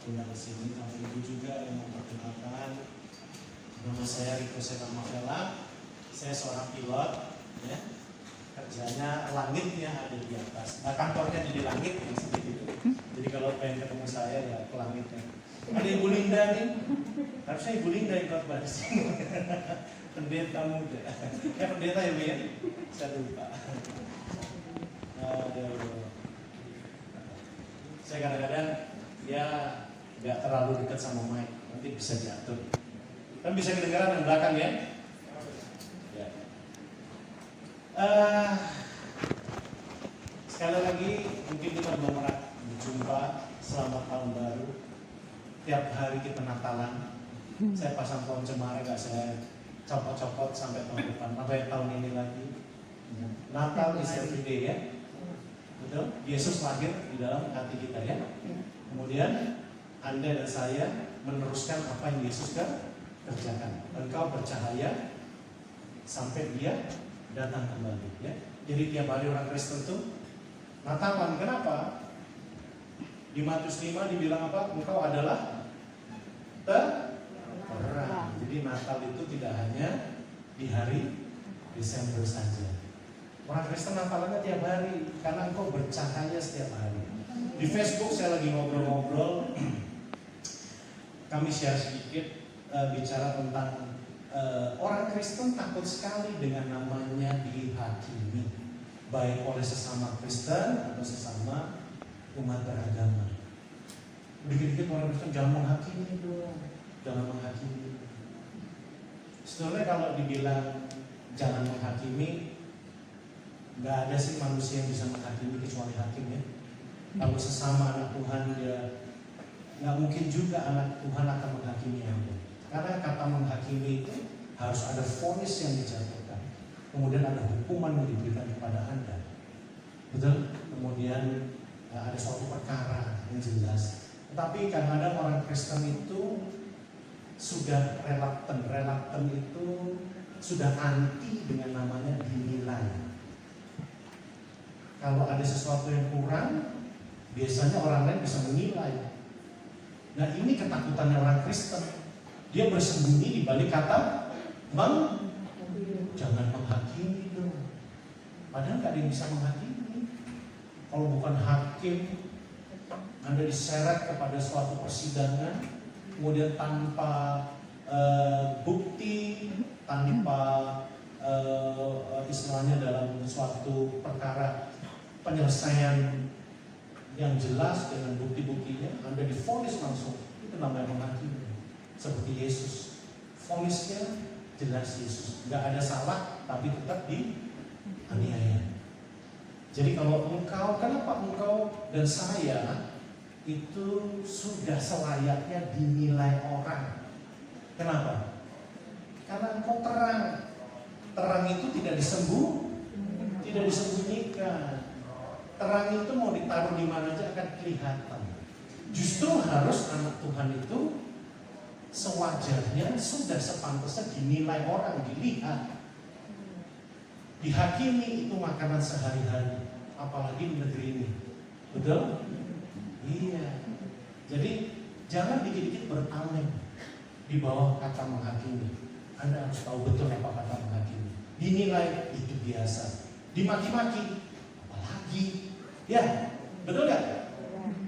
tinggal di sini. Sama ibu juga yang memperkenalkan. Nama saya Riko Setamavela. Saya seorang pilot, ya. Kerjanya langit ya, ada di atas. Nah, kantornya di langit ya, seperti itu. Jadi kalau pengen ketemu saya ya ke langitnya. Ada Ibu Linda nih. Harusnya Ibu Linda yang khotbah di sini. Pendeta muda. Pendeta ya Bu ya? Saya lupa. Aduh. Saya kadang-kadang ya nggak terlalu dekat sama mic, nanti bisa jatuh. Kan bisa kedengaran di belakang ya? Ya. Sekali lagi mungkin kita belum pernah berjumpa. Selamat tahun baru. Tiap hari kita Natalan. Saya pasang pohon cemara, nggak saya copot-copot sampai tahun depan, sampai tahun ini lagi. Natal is every day ya. Betul? Yesus lahir di dalam hati kita ya. Kemudian Anda dan saya meneruskan apa yang Yesus kerjakan. Engkau bercahaya sampai Dia datang kembali ya. Jadi tiap hari orang Kristen itu Natalan. Kenapa? Di Matius 5 dibilang apa? Engkau adalah terang. Jadi Natal itu tidak hanya di hari Desember saja. Orang Kristen Natalannya tiap hari karena engkau bercahaya setiap hari. Di Facebook saya lagi ngobrol-ngobrol, kami share sedikit bicara tentang orang Kristen takut sekali dengan namanya dihakimi, baik oleh sesama Kristen atau sesama umat beragama. Dikit-dikit orang Kristen jangan menghakimi dong, jangan menghakimi. Sebenarnya kalau dibilang jangan menghakimi, nggak ada sih manusia yang bisa menghakimi kecuali hakim ya. Kalau sesama anak Tuhan dia nggak mungkin juga anak Tuhan akan menghakimi Anda. Karena kata menghakimi itu harus ada vonis yang dijatuhkan, kemudian ada hukuman yang diberikan kepada Anda. Betul? Kemudian ada suatu perkara yang jelas. Tetapi kadang-kadang orang Kristen itu sudah reluctant itu sudah anti dengan namanya dinilai. Kalau ada sesuatu yang kurang, biasanya orang lain bisa menilai. Nah ini ketakutannya orang Kristen. Dia bersembunyi di balik kata jangan menghakimi dong. Padahal gak ada yang bisa menghakimi. Kalau bukan hakim, Anda diseret kepada suatu persidangan, kemudian tanpa bukti, tanpa istilahnya dalam suatu perkara penyelesaian yang jelas dengan bukti-buktinya, Anda divonis langsung. Itu namanya menghakimi. Seperti Yesus, vonisnya jelas Yesus, nggak ada salah, tapi tetap dianiaya. Jadi kalau engkau, kenapa engkau dan saya itu sudah selayaknya dinilai orang? Kenapa? Karena engkau terang. Terang itu tidak disembunyikan. Terang itu mau ditaruh di mana aja akan kelihatan. Justru harus anak Tuhan itu sewajarnya sudah sepantasnya dinilai orang, dilihat. Dihakimi itu makanan sehari-hari, apalagi di negeri ini. Betul? Iya. Jadi jangan dikit-dikit berpaling di bawah kata menghakimi. Anda harus tahu betul apa kata menghakimi. Dinilai itu biasa. Dimaki-maki apalagi. Ya, betul gak?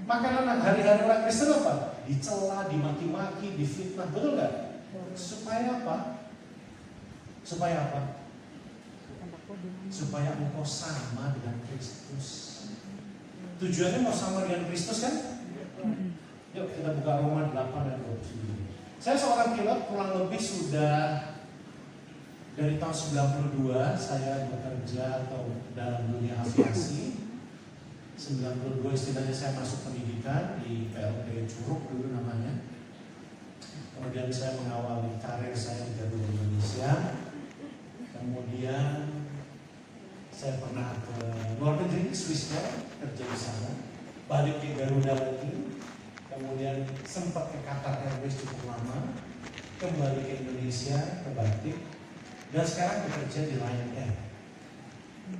Makanan hari-hari orang Kristen apa? Dicela, dimaki-maki, difitnah, betul gak? Supaya apa? Supaya apa? Supaya engkau sama dengan Kristus. Tujuannya mau sama dengan Kristus kan? Yuk kita buka Roma 8 dan 29. Saya seorang pilot kurang lebih sudah dari tahun 92 saya bekerja atau dalam dunia aviasi. 92 istilahnya saya masuk pendidikan di PLT Curug dulu namanya. Kemudian saya mengawali karir saya di Garuda Indonesia. Kemudian saya pernah ke luar negeri, Swiss kerja di sana. Balik ke Garuda lagi. Kemudian sempat ke Qatar Airways cukup lama. Kembali ke Indonesia, ke Batik. Dan sekarang bekerja di Lion Air.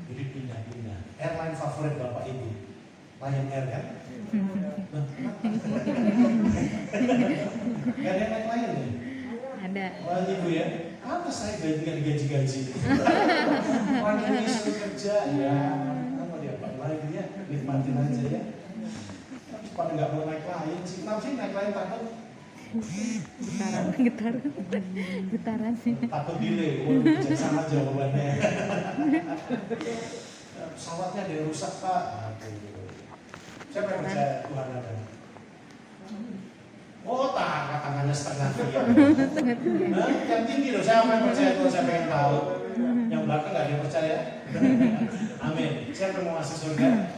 Jadi pindah-pindah. Airline favorit Bapak Ibu Lion Air kan? Gak ada yang naik lain ya? Ada. Wah ibu ya, apa saya gaji-gaji? Orang ini suruh kerja, ya mau diapain lagi ya, nikmatin aja ya. Pada nggak mau naik lain sih, kenapa sih naik lain takut? Getaran sih. Takut delay, bijaksana jawabannya. Pesawatnya ada yang rusak Pak. Siapa yang percaya Tuhan ada? Oh tak, tangannya setengah tiga. Yang tinggi loh, siapa yang percaya Tuhan? Saya pengen tahu. Yang belakang nggak ada yang percaya. Amin. Siapa yang mau masuk surga?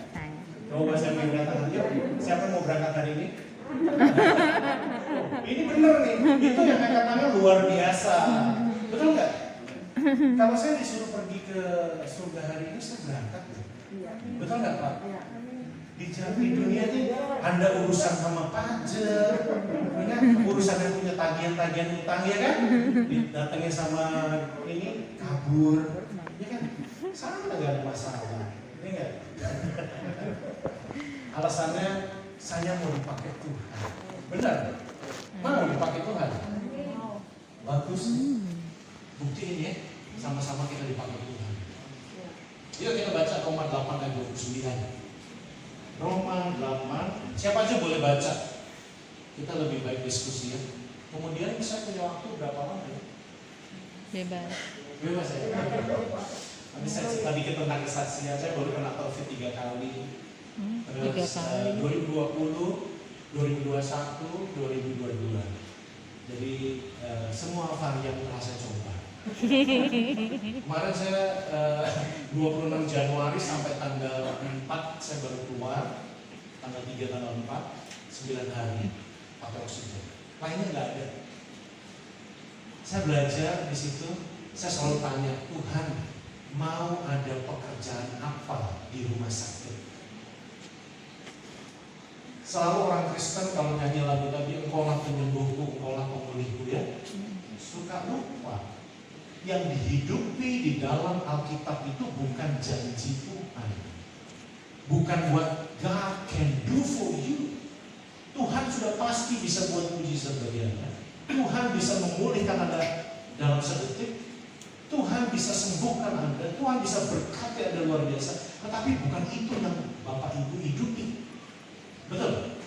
Coba saya minta tangan. Yuk, siapa yang mau berangkat hari ini? Ini bener nih, itu yang angkat tangan luar biasa. Betul nggak? Kalau saya disuruh pergi ke surga hari ini, saya berangkat. Betul nggak Pak? Di dunia ini Anda urusan sama pajak, ya, urusan yang punya tagihan-tagihan utang ya kan? Datangnya sama ini kabur, ya kan? Sama nggak ada masalah, ini nggak? Alasannya saya mau dipakai Tuhan, benar? Mau dipakai Tuhan? Bagus, buktiin ya, sama-sama kita dipakai Tuhan. Yuk kita baca Roma 8 ayat 29. Roma 8, siapa aja boleh baca. Kita lebih baik diskusi ya. Kemudian saya punya waktu berapa lama ya? Bebas ya. Nanti saya cerita dikit tentang kesaksian. Saya baru kena COVID 3 kali. Terus 2020, 2021, 2022. Jadi semua varian telah saya coba. Kemarin saya 26 Januari sampai tanggal 4 saya baru keluar, tanggal 3, tanggal 4, 9 hari pakai oksigen. Lainnya nggak ada. Saya belajar di situ, saya selalu tanya, Tuhan mau ada pekerjaan apa di rumah sakit? Selalu orang Kristen kalau nyanyi lagu tadi, engkaulah penyembuhku, engkaulah pemulihku ya, suka lupa. Yang dihidupi di dalam Alkitab itu bukan janji Tuhan, bukan buat God can do for you. Tuhan sudah pasti bisa buat mujizat bagi Anda. Tuhan bisa memulihkan Anda dalam sedetik. Tuhan bisa sembuhkan Anda. Tuhan bisa berkati Anda luar biasa. Tetapi bukan itu yang Bapak Ibu hidupi. Betul?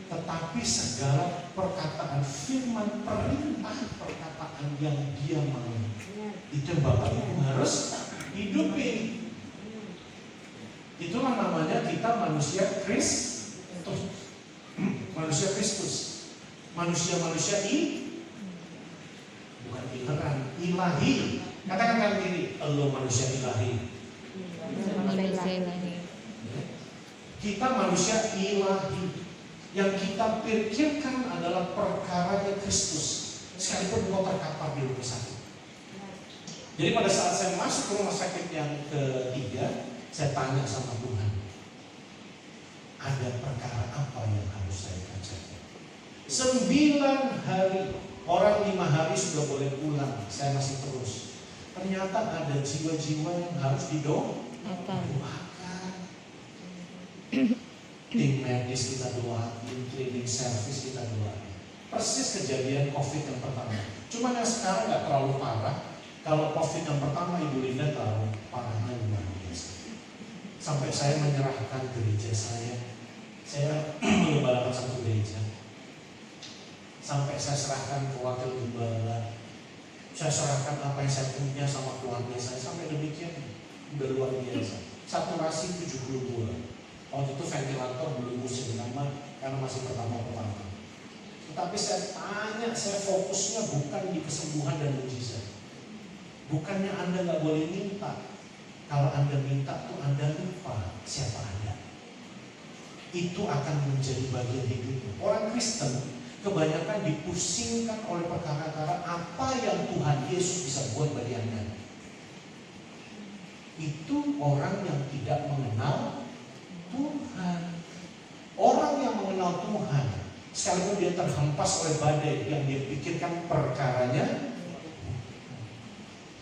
Tetapi segala perkataan firman, perintah perkataan yang Dia mau, itu Bapak Ibu harus hidupi. Itulah namanya kita manusia Kristus. Manusia Kristus. Manusia bukan ilahi. Katakan kan diri, lo manusia ilahi. Kita manusia ilahi. Yang kita pikirkan adalah perkaranya Kristus, sekalipun engkau terkapar di rumah sakit. Jadi pada saat saya masuk ke rumah sakit yang ketiga, saya tanya sama Tuhan, ada perkara apa yang harus saya kerjakan? 9 hari, orang 5 hari sudah boleh pulang, saya masih terus. Ternyata ada jiwa-jiwa yang harus didoakan. Tim medis kita doain, cleaning service kita doain. Persis kejadian COVID yang pertama. Cuman yang sekarang nggak terlalu parah. Kalau COVID yang pertama Ibu Linda tahu parahnya luar biasa. Sampai saya menyerahkan gereja saya mengembalakan satu gereja. Sampai saya serahkan ke wakil gembala. Saya serahkan apa yang saya punya sama keluarga saya. Sampai demikian udah luar biasa. Saturasi 72. Waktu itu ventilator belum musim lama karena masih pertama-tama. Tetapi saya tanya, saya fokusnya bukan di kesembuhan dan mujizat. Bukannya Anda nggak boleh minta. Kalau Anda minta tuh Anda lupa siapa Anda. Itu akan menjadi bagian hidupnya. Orang Kristen kebanyakan dipusingkan oleh perkara-perkara apa yang Tuhan Yesus bisa buat bagi Anda. Itu orang yang tidak mengenal Tuhan. Orang yang mengenal Tuhan, sekalipun dia terhempas oleh badai, yang dia pikirkan perkaranya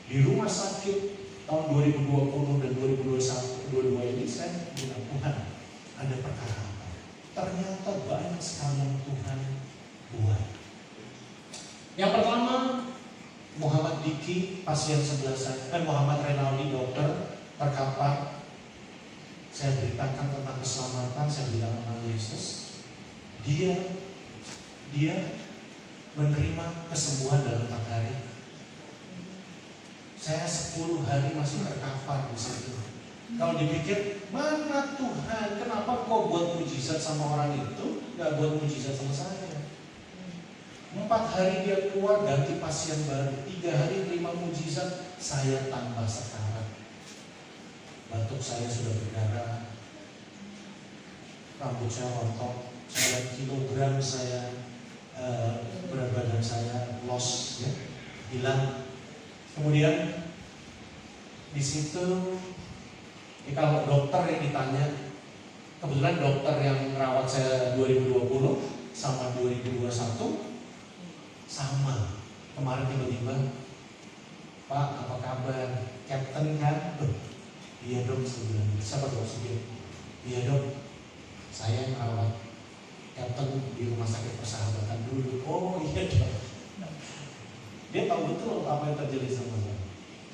di rumah sakit tahun 2020 dan 2021 ini saya bilang, Tuhan ada perkara apa? Ternyata banyak sekali yang Tuhan pasien sebelah saya, Muhammad Renaldi, dokter, terkapar. Saya beritakan tentang keselamatan, saya bilang tentang Yesus. Dia menerima kesembuhan dalam 4 hari. Saya 10 hari masih terkapar di situ. Kalau dipikir, mana Tuhan, kenapa kau buat mujizat sama orang itu, gak buat mujizat sama saya? 4 hari dia keluar, ganti pasien baru. 3 hari terima mujizat, saya tambah sekarat. Batuk saya sudah berdarah, rambut saya rontok, 9 kilogram saya, berat badan saya loss, ya, hilang. Kemudian di situ, kalau dokter yang ditanya, kebetulan dokter yang merawat saya 2020 sama 2021 sama. Kemarin tiba-tiba, Pak, apa kabar? Captain kan? Iya dok, sebenarnya. Siapa dok? Iya dok, saya yang merawat Captain di rumah sakit Persahabatan dulu. Oh iya dok. Dia tahu betul apa yang terjadi sama saya.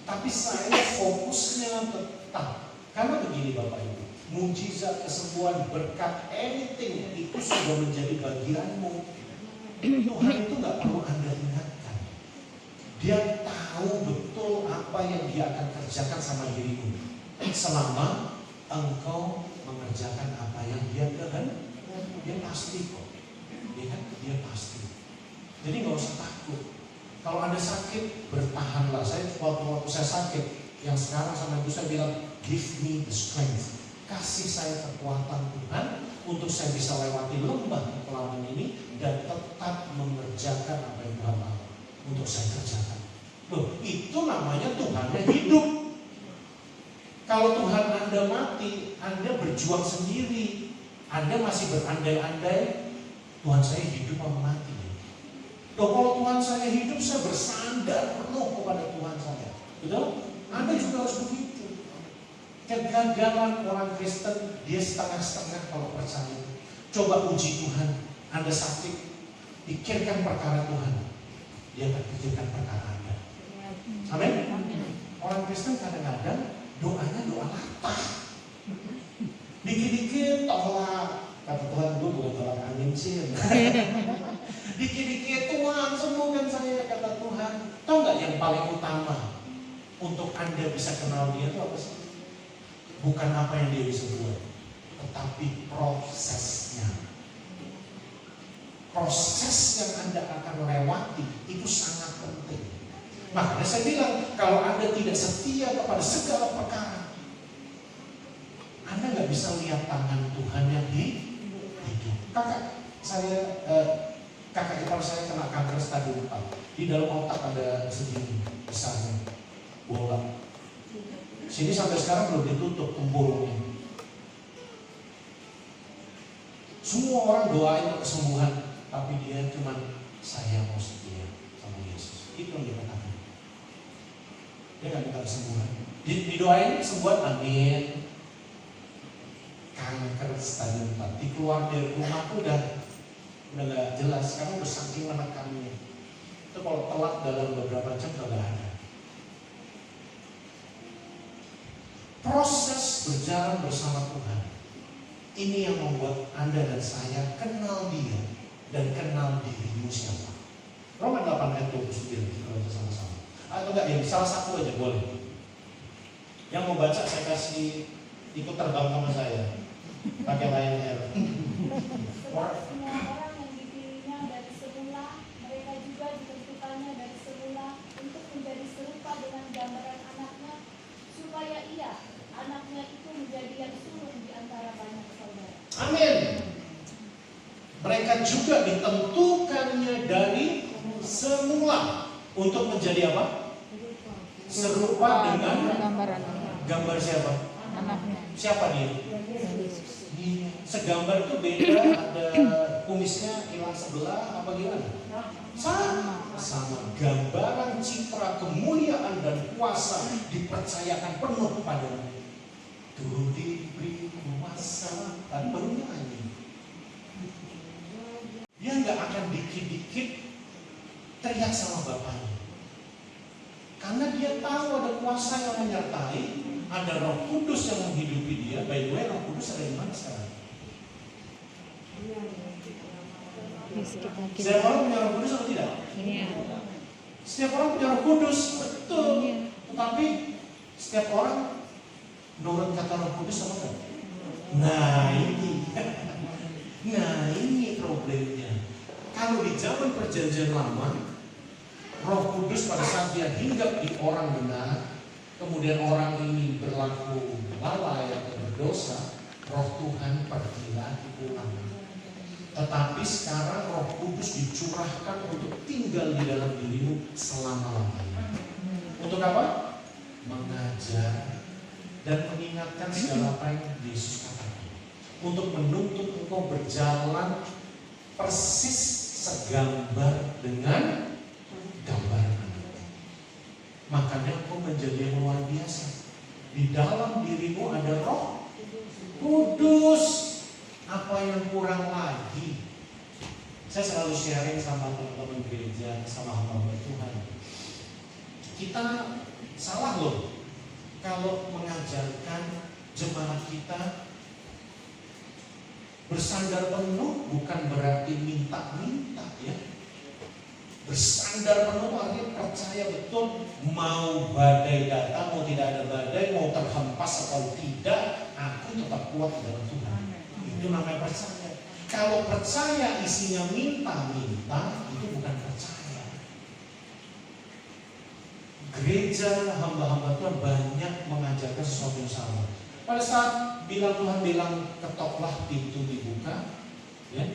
Tapi saya fokusnya tetap. Karena begini Bapak Ibu, mujizat, kesembuhan, berkat, anything itu sudah menjadi bagianmu. Tuhan itu gak perlu Anda ingatkan. Dia tahu betul apa yang dia akan kerjakan sama dirimu, selama engkau mengerjakan apa yang dia kehendaki. Dia pasti kok, dia pasti. Jadi gak usah takut. Kalau Anda sakit, bertahanlah. Waktu saya sakit, yang sekarang sama ibu saya bilang, give me the strength. Kasih saya kekuatan Tuhan untuk saya bisa lewati lembah kekelaman ini dan tetap mengerjakan apa yang Tuhan mau untuk saya kerjakan. Loh, itu namanya Tuhannya hidup. Kalau Tuhan Anda mati, Anda berjuang sendiri. Anda masih berandai-andai, Tuhan saya hidup atau mati. Loh, kalau Tuhan saya hidup, saya bersandar penuh kepada Tuhan saya. Betul? Anda juga harus begitu. Kegagalan orang Kristen, dia setengah-setengah kalau percaya. Coba uji Tuhan. Anda sakit, pikirkan perkara Tuhan. Dia akan pikirkan perkara Anda. Amin? Orang Kristen kadang-kadang doanya doa latah. Dikit-dikit tolak. Kata Tuhan, gue bukan tolak angin sih. Dikit-dikit Tuhan sembuhkan saya, kata Tuhan. Tahu nggak yang paling utama untuk Anda bisa kenal dia itu apa sih? Bukan apa yang dia bisa buat, tetapi prosesnya. Proses yang Anda akan lewati itu sangat penting. Makanya saya bilang, kalau Anda tidak setia kepada segala perkara, Anda nggak bisa lihat tangan Tuhan yang hidup. Kakak ipar saya kena kanker stadium 4. Di dalam otak ada segini besarnya bola. Sini sampai sekarang belum ditutup tempurungnya. Semua orang doain kesembuhan, tapi dia cuma saya mau setia sama Yesus. Itu yang dia katakan. Dia nggak minta kesembuhan. Didoain kesembuhan, amin. Kanker stadium 4 dikeluar dari rumah tuh udah nggak jelas karena udah saking menekannya. Itu kalau telat dalam beberapa jam udah nggak ada. Proses berjalan bersama Tuhan ini yang membuat Anda dan saya kenal Dia dan kenal dirimu siapa. Roma 8 ayat 29 kita baca sama-sama. Atau enggak, ya salah satu aja boleh. Yang mau baca saya kasih ikut terbang sama saya pakai Lion Air. Sebab semua orang yang dipilihnya dari semula, mereka juga ditentukannya dari semula untuk menjadi serupa dengan gambaran anaknya, supaya ia, anaknya itu menjadi yang sulung di antara banyak saudara. Amin. Mereka juga ditentukannya dari semula untuk menjadi apa? Serupa dengan gambar siapa? Anaknya. Siapa dia? Segambar itu beda, ada kumisnya hilang sebelah apa gimana? Sama. Gambaran citra kemuliaan dan kuasa dipercayakan penuh kepadanya. Tuh diberi kuasa dan penyanyi. Dia nggak akan dikit-dikit teriak sama bapaknya, karena dia tahu ada kuasa yang menyertai, ada Roh Kudus yang menghidupi dia. By the way, Roh Kudus ada di mana sekarang? Di sekitar kita. Setiap orang punya Roh Kudus atau tidak? Iya. Setiap orang punya Roh Kudus, betul. Iya. Tetapi setiap orang nurut kata Roh Kudus apa enggak? Nah ini problemnya. Kalau di zaman perjanjian lama, Roh Kudus pada saat dia hinggap di orang benar, kemudian orang ini berlaku lalai atau berdosa, Roh Tuhan pergi lagi pulang. Tetapi sekarang Roh Kudus dicurahkan untuk tinggal di dalam dirimu selama-lamanya. Untuk apa? Mengajar dan mengingatkan segala apa yang Yesus katakan. Untuk menuntut engkau berjalan persis segambar dengan gambaran. Makanya engkau menjadi yang luar biasa. Di dalam dirimu ada Roh Kudus. Apa yang kurang lagi? Saya selalu sharing sama teman-teman gereja, sama hamba Tuhan. Kita salah loh kalau mengajarkan jemaat kita bersandar penuh bukan berarti minta-minta ya. Bersandar penuh artinya percaya betul, mau badai datang, mau tidak ada badai, mau terhempas atau tidak, aku tetap kuat di dalam Tuhan. Itu namanya percaya. Kalau percaya isinya minta-minta, itu bukan percaya. Gereja hamba-hamba Tuhan banyak mengajarkan sesuatu yang salah. Pada saat Tuhan bilang ketoklah pintu dibuka, ya,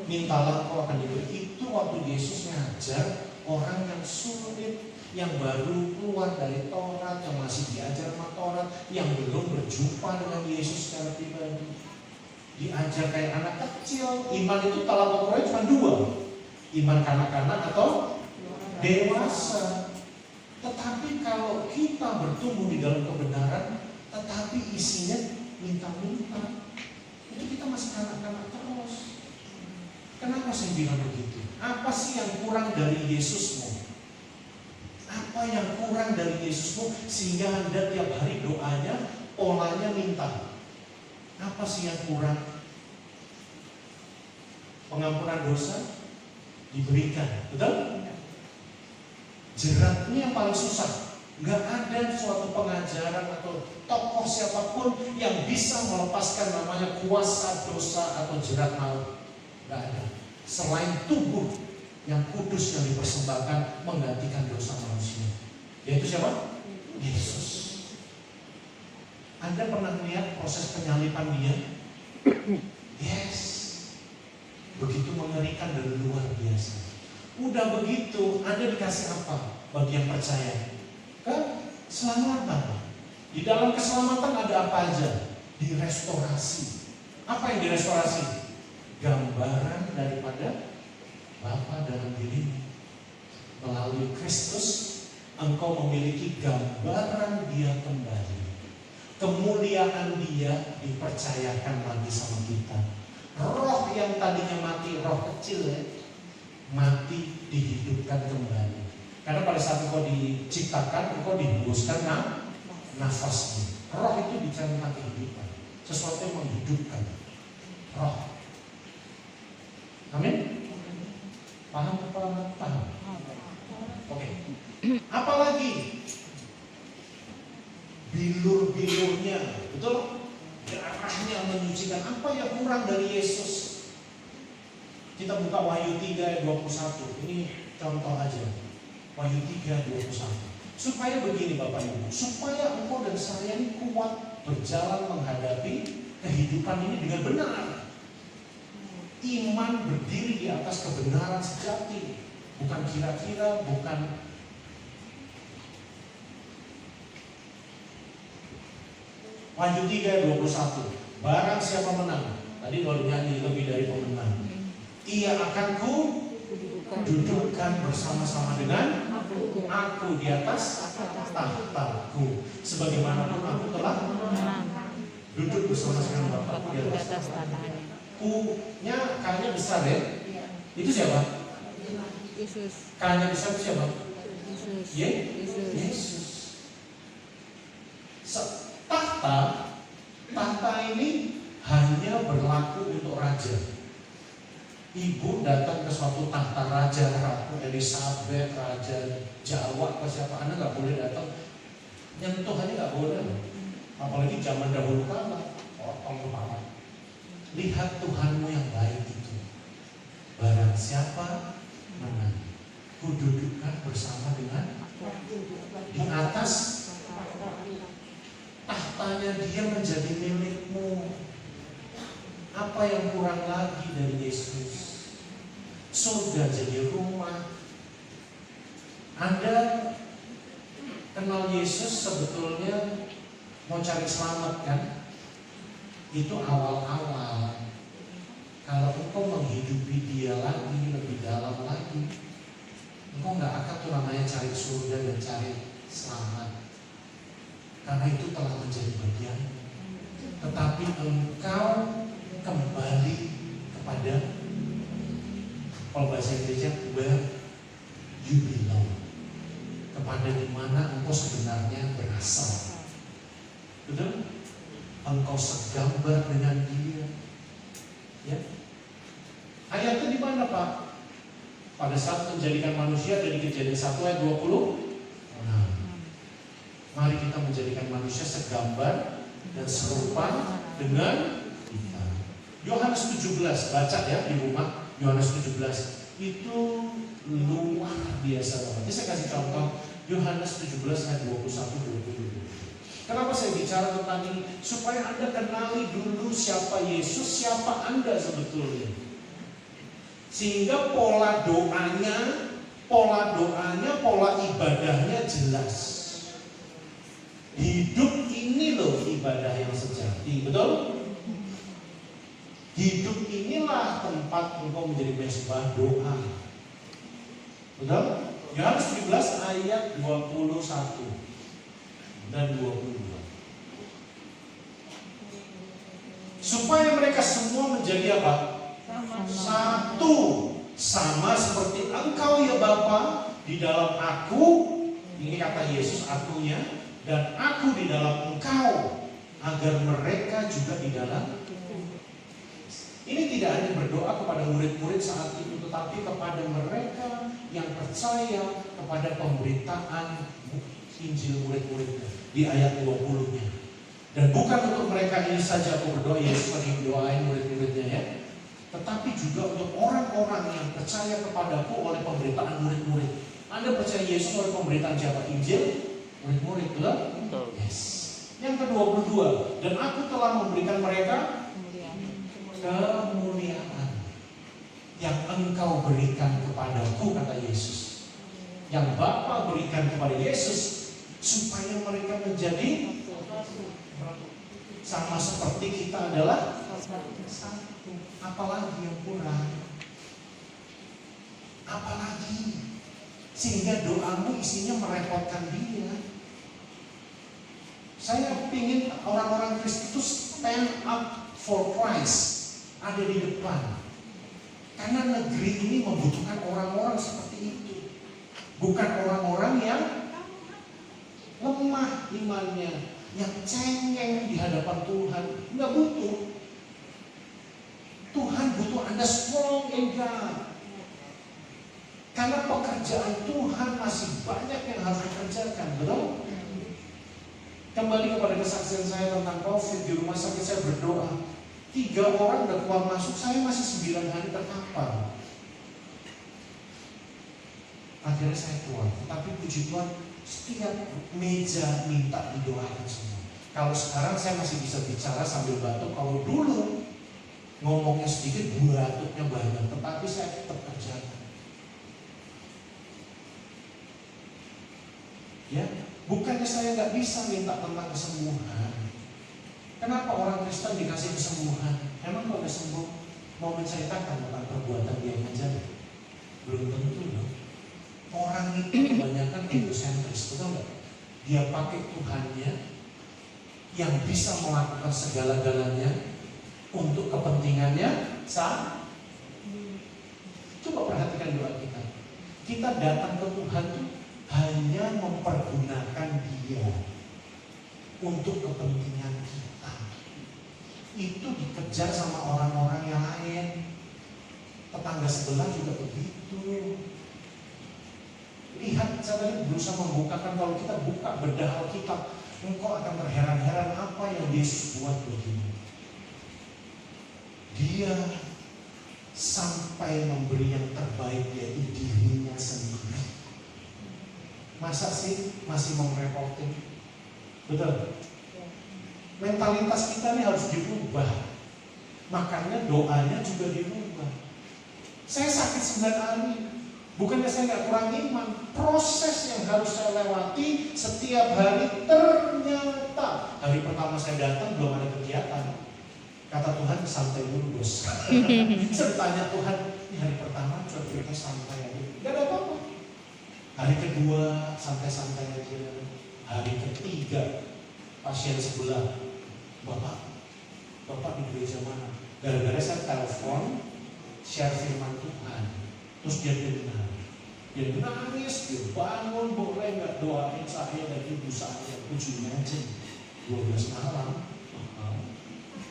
mintalah kau akan diberi. Itu waktu Yesus ngajar orang yang sulit, yang baru keluar dari Taurat, yang masih diajar sama Taurat, yang belum berjumpa dengan Yesus secara pribadi. Diajar kayak anak kecil. Iman itu tolak ukurnya cuma dua, iman kanak-kanak atau dewasa. Tetapi kalau kita bertumbuh di dalam kebenaran, tetapi isinya minta-minta, itu kita masih kanak-kanak terus. Kenapa saya bilang begitu? Apa sih yang kurang dari Yesusmu? Apa yang kurang dari Yesusmu sehingga Anda tiap hari doanya, polanya minta? Apa sih yang kurang? Pengampunan dosa diberikan, betul? Jeratnya yang paling susah. Gak ada suatu pengajaran atau tokoh siapapun yang bisa melepaskan namanya kuasa dosa atau jerat maut. Gak ada. Selain tubuh yang kudus yang dipersembahkan menggantikan dosa manusia. Yaitu siapa? Yesus. Anda pernah melihat proses penyalipan dia? Yes. Begitu mengerikan dan luar biasa. Udah begitu, Anda dikasih apa? Bagi yang percaya. Keselamatan. Di dalam keselamatan ada apa aja? Direstorasi. Apa yang direstorasi? Gambaran daripada Bapa dalam dirimu. Melalui Kristus, engkau memiliki gambaran dia kembali. Kemuliaan dia dipercayakan lagi sama kita. Roh yang tadinya mati, roh kecil ya, mati dihidupkan kembali. Karena pada saat engkau diciptakan, engkau dihembuskan nafasmu. Roh itu bicara tentang kehidupan, sesuatu yang menghidupkan. Roh. Amin? Paham apa? Paham. Oke. Apalagi bilur-bilurnya, betul? Darahnya menyucikan. Apa yang kurang dari Yesus? Kita buka Wahyu 3 ayat 21. Ini contoh aja. Wahyu 3 ayat 21. Supaya begini Bapak Ibu, supaya engkau dan saya ini kuat berjalan menghadapi kehidupan ini dengan benar. Iman berdiri di atas kebenaran sejati, bukan kira-kira, bukan Wahyu 3 ayat 21. Barang siapa menang, tadi kalau nyanyi lebih dari pemenang, ia akan dudukkan bersama-sama dengan aku di atas tahtaku. Sebagaimanapun aku telah duduk bersama-sama Bapakku di atas tahtanya. Ku-nya K-nya besar ya. Itu siapa? Yesus. K-nya besar itu siapa? Yesus. Yesus. tahta ini hanya berlaku untuk raja. Ibu datang ke suatu tahta raja, Ratu Elizabeth, Raja Jawa, ke siapa, Anda nggak boleh datang. Nyentuh aja nggak boleh. Apalagi zaman dahulu kala, potong kepala. Lihat Tuhanmu yang baik itu. Barang siapa menang, kududukkan bersama dengan di atas tahtanya dia menjadi milikmu. Apa yang kurang lagi dari Yesus? Surga jadi rumah. Anda kenal Yesus sebetulnya mau cari selamat kan? Itu awal-awal. Kalau engkau menghidupi dia lagi, lebih dalam lagi, engkau nggak akan tuh namanya cari surga dan cari selamat. Karena itu telah menjadi bagian. Tetapi engkau kembali kepada, kalau bahasa Inggrisnya, where you belong, kepada dimana engkau sebenarnya berasal. Betul? Engkau segambar dengan dia. Ya. Ayatnya di mana, Pak? Pada saat menjadikan manusia dari Kejadian 1 ayat 20. Nah, mari kita menjadikan manusia segambar dan serupa dengan kita. Yohanes 17, baca ya di rumah. Yohanes 17 itu luar biasa banget. Jadi saya kasih contoh Yohanes 17 ayat 21-22. Kenapa saya bicara tentang ini? Supaya Anda kenali dulu siapa Yesus, siapa Anda sebetulnya. Sehingga pola doanya, pola ibadahnya jelas. Hidup ini loh ibadah yang sejati, betul? Hidup inilah tempat engkau menjadi mesbah doa. Betul? Yohanes 17 ayat 21 dan 22. Supaya mereka semua menjadi apa? Satu, sama seperti engkau ya Bapa di dalam aku. Ini kata Yesus, akunya, dan aku di dalam engkau, agar mereka juga di dalam. Ini tidak hanya berdoa kepada murid-murid saat itu, tetapi kepada mereka yang percaya kepada pemberitaan Injil murid-muridnya di ayat 20-nya. Dan bukan untuk mereka ini saja aku berdoa, Yesus lagi doain murid-muridnya ya, tetapi juga untuk orang-orang yang percaya kepadaku oleh pemberitaan murid-murid. Anda percaya Yesus oleh pemberitaan siapa? Injil murid-murid, betul? Yes. Yang ke-22, dan aku telah memberikan mereka kemuliaan yang engkau berikan kepadaku, kata Yesus, yang Bapa berikan kepada Yesus, supaya mereka menjadi sama seperti kita adalah satu. Apalagi yang kurang? Apalagi? Sehingga doamu isinya merepotkan dia. Saya ingin orang-orang Kristen itu stand up for Christ, ada di depan. Karena negeri ini membutuhkan orang-orang seperti itu. Bukan orang-orang yang lemah imannya, yang cengeng di hadapan Tuhan. Enggak butuh. Tuhan butuh Anda strong in God. Karena pekerjaan Tuhan masih banyak yang harus dikerjakan, betul? Kembali kepada kesaksian saya tentang COVID di rumah sakit, saya berdoa. 3 orang udah keluar masuk, saya masih 9 hari terkapar. Akhirnya saya keluar, tetapi puji Tuhan setiap meja minta didoakan semua. Kalau sekarang saya masih bisa bicara sambil batuk, kalau dulu ngomongnya sedikit, batuknya banyak, tetapi saya tetap kerjakan. Ya, bukannya saya nggak bisa minta tentang kesembuhan. Kenapa orang Kristen dikasih kesembuhan? Emang kalau udah sembuh mau menceritakan tentang perbuatan dia yang menjadi? Belum tentu loh. Orang itu kebanyakan egosentris, betul nggak? Dia pakai Tuhannya yang bisa melakukan segala-galanya untuk kepentingannya sah. Coba perhatikan doa kita. Kita datang ke Tuhan tuh hanya mempergunakan Dia. untuk kepentingan kita. Itu dikejar sama orang-orang yang lain. Tetangga sebelah juga begitu. Lihat, saya tadi berusaha membukakan, kalau kita buka bedah Alkitab, engkau akan terheran-heran apa yang Yesus buat begini. Dia sampai memberi yang terbaik, yaitu dirinya sendiri. Masa sih masih mau repotin? Betul? Mentalitas kita ini harus dirubah. Makanya doanya juga dirubah. Saya sakit 9 hari. Bukannya saya nggak kurang iman. Proses yang harus saya lewati setiap hari, ternyata hari pertama saya datang belum ada kegiatan. Kata Tuhan, santai dulu bos. Saya tanya Tuhan, ini hari pertama cuaca santai aja. Gak ada apa-apa. Hari kedua santai-santai aja. Hari ketiga pasien sebelah, Bapak di gereja mana? Gara-gara saya telepon share firman Tuhan, terus dia dengar, dia nangis, dia bangun, boleh nggak doain saya dan ibu saya? Ujungnya aja 12 malam.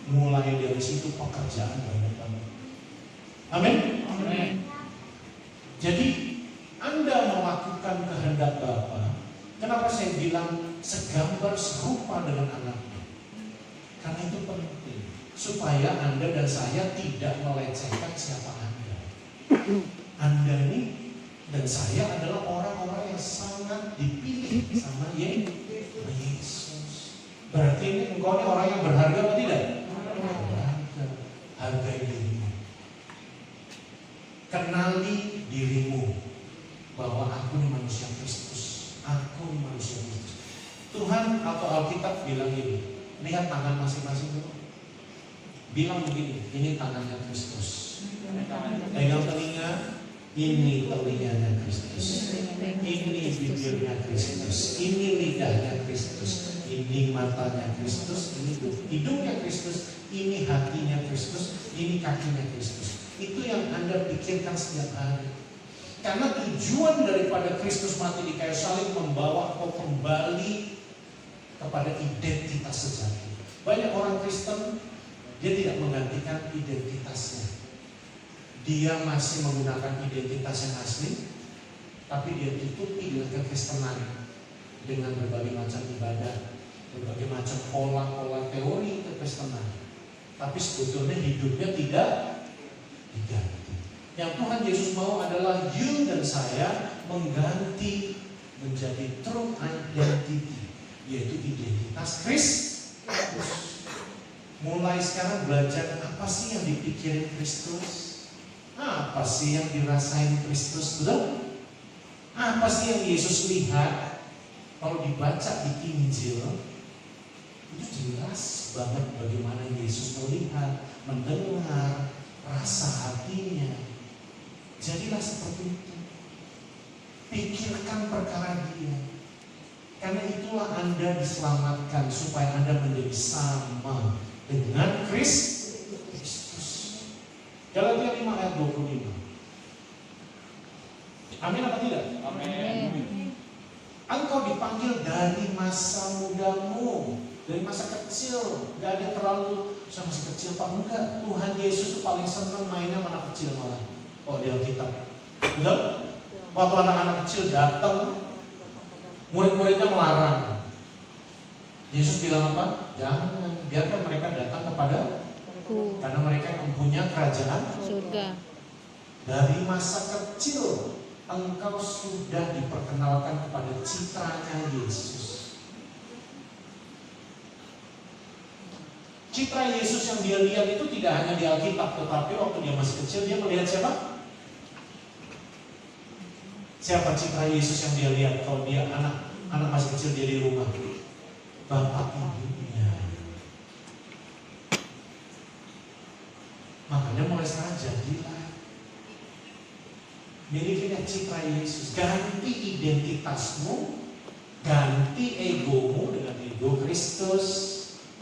Mulai dari situ pekerjaan banyak banget. Amin. Amin. Jadi Anda melakukan kehendak Bapa. Kenapa saya bilang segambar serupa dengan anaknya? Karena itu penting supaya Anda dan saya tidak melecehkan siapa Anda. Anda ini dan saya adalah orang-orang yang sangat dipilih sama Yesus. Berarti ini engkau ini orang yang berharga atau tidak? Berharga. Hargai dirimu. Kenali dirimu bahwa aku ini manusia Kristus. Aku ini manusia Kristus. Tuhan atau Alkitab bilang gini, lihat tangan masing-masing dulu. Bilang begini, ini tangannya Kristus. Pegang telinga, ini telinganya Kristus. Ini bibirnya Kristus. Ini lidahnya Kristus. Ini matanya Kristus. Ini hidungnya Kristus. Ini hatinya Kristus. Ini kakinya Kristus. Itu yang Anda pikirkan setiap hari. Karena tujuan daripada Kristus mati di kayu salib membawa kau kembali kepada identitas sejati. Banyak orang Kristen, dia tidak menggantikan identitasnya. Dia masih menggunakan identitas yang asli, tapi dia tutupi dengan kekristenan, dengan berbagai macam ibadah, berbagai macam pola-pola teori kekristenan. Tapi sebetulnya hidupnya tidak diganti. Yang Tuhan Yesus mau adalah you dan saya mengganti menjadi true identity, yaitu identitas Kristus. Mulai sekarang belajar apa sih yang dipikirin Kristus, apa sih yang dirasain Kristus, betul? Apa sih yang Yesus lihat? Kalau dibaca di Injil itu jelas banget bagaimana Yesus melihat, mendengar, rasa hatinya. Jadilah seperti itu. Pikirkan perkara Dia. Karena itulah Anda diselamatkan supaya Anda menjadi sama dengan Kristus. Galatia 5 ayat 25. Amin apa tidak? Amin. Engkau dipanggil dari masa mudamu, dari masa kecil. Gak ada terlalu saya masih kecil Pak, enggak. Tuhan Yesus paling senang mainnya anak kecil malah. Oh di Alkitab, betul? Waktu anak-anak kecil datang, murid-muridnya melarang. Yesus bilang apa? Jangan, biarkan mereka datang kepada aku, karena mereka yang mempunyai kerajaan surga. Dari masa kecil engkau sudah diperkenalkan kepada citranya Yesus. Citra Yesus yang dia lihat itu tidak hanya di Alkitab, tetapi waktu dia masih kecil dia melihat siapa? Siapa citra Yesus yang dia lihat kalau dia anak masih kecil, dia di rumah? Bapak ibunya. Makanya mulai sekarang jadilah milikinya citra Yesus. Ganti identitasmu, ganti egomu dengan ego Kristus,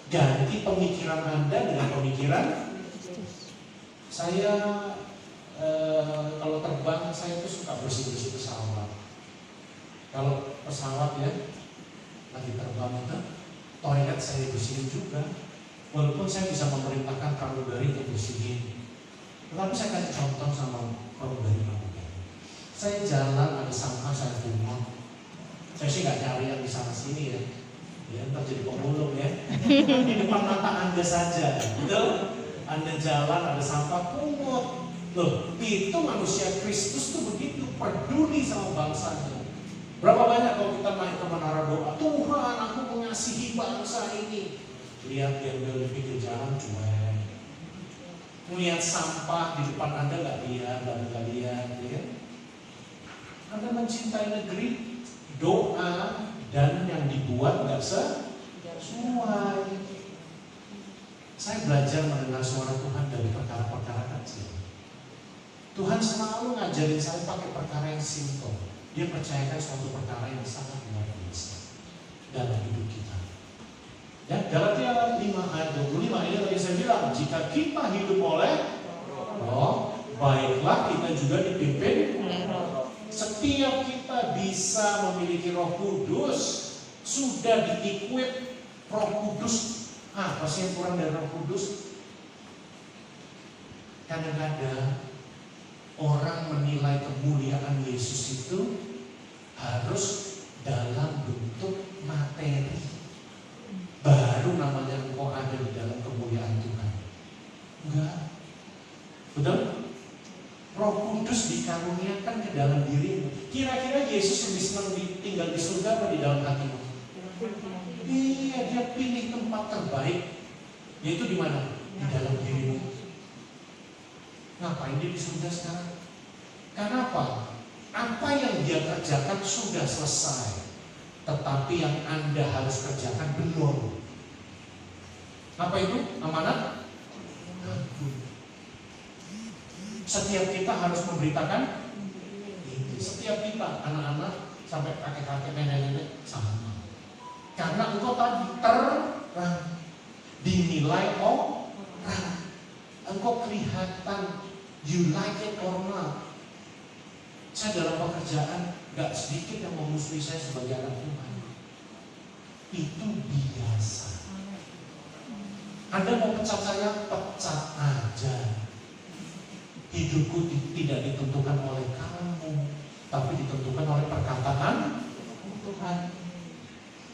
ganti pemikiran Anda dengan pemikiran saya. Kalau terbang saya tuh suka bersih-bersih pesawat. Kalau pesawat ya lagi terbang itu toilet saya bersihin juga. Walaupun saya bisa memerintahkan pramugari untuk bersihin, tetapi saya kasih contoh sama pramugari. Saya jalan ada sampah saya pungut. Saya sih nggak nyari yang di sana sini ya. Ya, ntar jadi pemulung ya. Di depan mata Anda saja, betul? Anda jalan ada sampah pungut. Loh, itu manusia Kristus tuh begitu, peduli sama bangsanya. Berapa banyak kalau kita naik ke menara doa, Tuhan aku mengasihi bangsa ini. Lihat dia di pinggir jalan cuek. Melihat sampah di depan Anda nggak lihat, ya. Anda mencintai negeri, doa dan yang dibuat nggak sesuai. Saya belajar mendengar suara Tuhan dari perkara-perkara kecil. Tuhan selalu ngajarin saya pakai perkara yang simple. Dia percayakan suatu perkara yang sangat luar biasa dalam hidup kita. Ya, Galatia 5 ayat 25 ini tadi saya bilang, jika kita hidup oleh Roh, baiklah kita juga dipimpin oleh Roh. Setiap kita bisa memiliki Roh Kudus, sudah di-equip Roh Kudus. Apa sih yang kurang dari Roh Kudus? Kadang-kadang orang menilai kemuliaan Yesus itu harus dalam bentuk materi. Baru namanya engkau ada di dalam kemuliaan Tuhan. Enggak. Betul? Roh Kudus dikaruniakan ke dalam dirimu. Kira-kira Yesus lebih senang tinggal di surga apa di dalam hatimu? Iya, dia pilih tempat terbaik. Yaitu di mana? Di dalam dirimu. Ngapain dia di surga sekarang? Karena apa? Apa yang dia kerjakan sudah selesai. Tetapi yang Anda harus kerjakan belum. Apa itu? Amanat? Setiap kita harus memberitakan ini. Setiap kita, anak-anak sampai kakek-kakek, nenek-nenek sama. Karena engkau tadi terang, dinilai orang. Engkau kelihatan, you like it or not. Saya dalam pekerjaan gak sedikit yang memusuhi saya sebagai anak Tuhan. Itu biasa. Anda mau pecat saya, pecat aja. Hidupku tidak ditentukan oleh kamu, tapi ditentukan oleh perkataan Tuhan.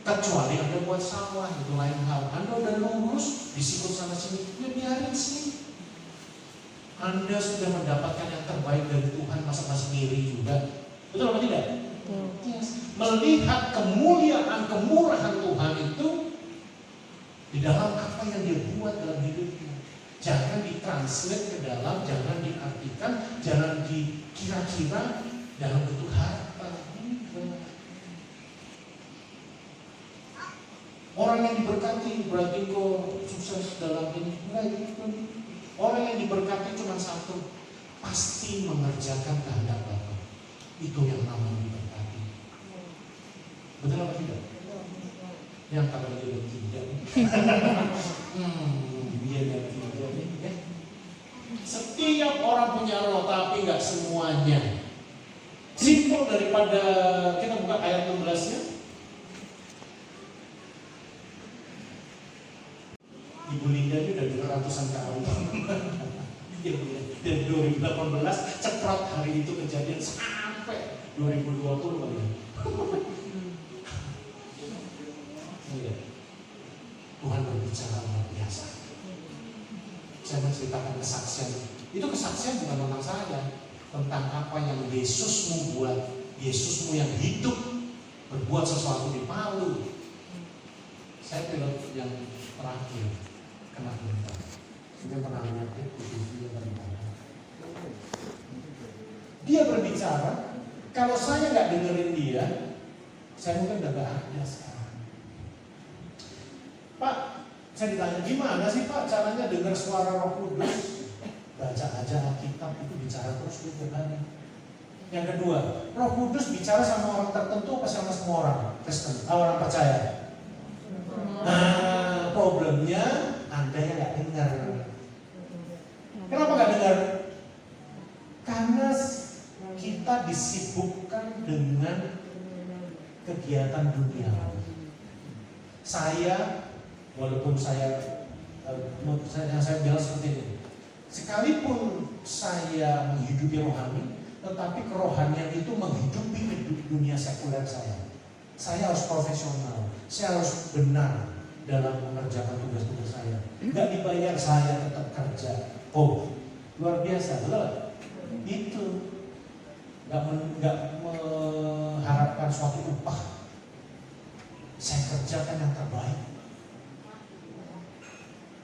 Kecuali Anda buat salah, itu lain hal. Anda udah lurus, disikut sana sini, ya biarin sih. Anda sudah mendapatkan yang terbaik dari Tuhan, masa masih ngiri juga. Betul atau tidak? Yes. Melihat kemuliaan, kemurahan Tuhan itu di dalam apa yang dia buat dalam hidupnya. Jangan ditranslate ke dalam, jangan diartikan, jangan dikira-kira dalam bentuk harta. Orang yang diberkati berarti kok sukses dalam ini. Enggak gitu. Orang yang diberkati cuma satu, pasti mengerjakan kehendak Bapa. Itu yang namanya diberkati. Betul apa tidak? Yang kata dia tidak. Dia tidak. Setiap orang punya roh, tapi nggak semuanya. Simpel daripada kita buka ayat 16-nya. Ibu Linda ini udah dengar ratusan kali. Dan 2018 cepat hari itu kejadian sampai 2020 kali ya. Tuhan berbicara luar biasa. Saya menceritakan kesaksian. Itu kesaksian bukan tentang saya, tentang apa yang Yesusmu buat. Yesusmu yang hidup berbuat sesuatu di Palu. Saya pilot yang terakhir kena gempa. Sudah pernah lihat dia berbicara. Kalau saya nggak dengerin dia, saya mungkin udah nggak ada sekarang. Pak, saya ditanya gimana sih Pak caranya dengar suara Roh Kudus? Baca aja Alkitab, itu bicara terus Tuhan. Yang kedua, Roh Kudus bicara sama orang tertentu apa sama semua orang Kristen, orang percaya? Nah, problemnya Anda yang nggak dengar. Kenapa nggak dengar? Karena kita disibukkan dengan kegiatan dunia. Saya, walaupun saya bilang seperti ini, sekalipun saya menghidupi rohani, tetapi kerohanian itu menghidupi dunia sekuler saya. Saya harus profesional, saya harus benar dalam mengerjakan tugas-tugas saya. Nggak dibayar, saya tetap kerja. Oh, luar biasa, betul? Itu nggak mengharapkan suatu upah. Saya kerjakan yang terbaik.